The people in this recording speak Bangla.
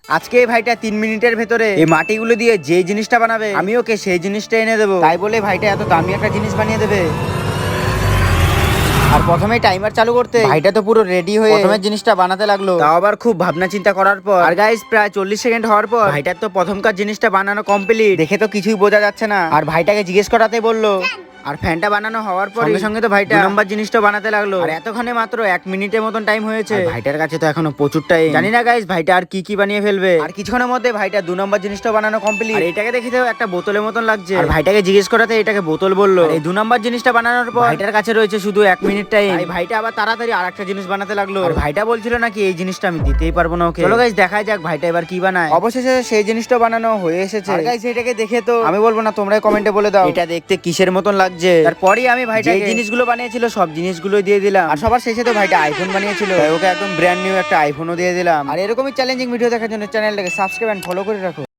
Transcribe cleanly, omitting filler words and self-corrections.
আজকে এই ভাইটা 3 মিনিটের ভেতরে এই মাটিগুলো দিয়ে যে জিনিসটা বানাবে আমি ওকে সেই জিনিসটা এনে দেবো। তাই বলে ভাইটা এত দামি একটা জিনিস বানিয়ে দেবে। আর প্রথমে টাইমার চালু করতে ভাইটা তো পুরো রেডি হয়ে প্রথমে জিনিসটা বানাতে লাগলো, তাও আবার খুব ভাবনা চিন্তা করার পর। আর গাইস প্রায় 40 সেকেন্ড হওয়ার পর ভাইটার তো প্রথমকার জিনিসটা বানানো কমপ্লিট। দেখে তো কিছুই বোঝা যাচ্ছে না। আর ভাইটাকে জিজ্ঞেস করাতে বললো, আর ফ্যানটা বানানো হওয়ার পর সঙ্গে সঙ্গে তো ভাইটা 2 নম্বর জিনিসটা বানাতে লাগলো। আর এতক্ষণে মাত্র 1 মিনিটের মতন টাইম হয়েছে। ভাইটার কাছে তো এখনো প্রচুর টাইম। জানি না গাইস ভাইটা আর কি বানিয়ে ফেলবে। আর কিছুক্ষণের মধ্যে ভাইটা 2 নম্বর জিনিসটা বানানো কমপ্লিট। আর এটাকে দেখে তো একটা বোতলের মতন লাগছে। আর ভাইটাকে জিজ্ঞেস করাতে এটাকে বোতল বললো। এই 2 নম্বর জিনিসটা বানানোর পর ভাইটার কাছে রয়েছে শুধু 1 মিনিট টাইম। ভাইটা আবার তাড়াতাড়ি আরেকটা জিনিস বানাতে লাগলো। আর ভাইটা বলছিল নাকি এই জিনিসটা আমি দিতেই পারবো না ওকে। চলো গাইস দেখা যাক ভাইটা এবার কি বানায়। অবশেষে সেই জিনিসটা বানানো হয়ে এসেছে। আর গাইস এটাকে দেখে তো আমি বলবো না, তোমরাই কমেন্টে বলে দাও এটা দেখতে কিসের মতন লাগছে। তারপরেই আমি ভাইটাকে যে জিনিসগুলো বানিয়েছিল সব জিনিসগুলো দিয়ে দিলাম। আর সবার শেষে তো ভাইটা আইফোন বানিয়েছিল, ওকে একদম ব্র্যান্ড নিউ একটা আইফোনও দিয়ে দিলাম। আর এরকমই চ্যালেঞ্জিং ভিডিও দেখার জন্য চ্যানেলটাকে সাবস্ক্রাইব এন্ড ফলো করে রাখো।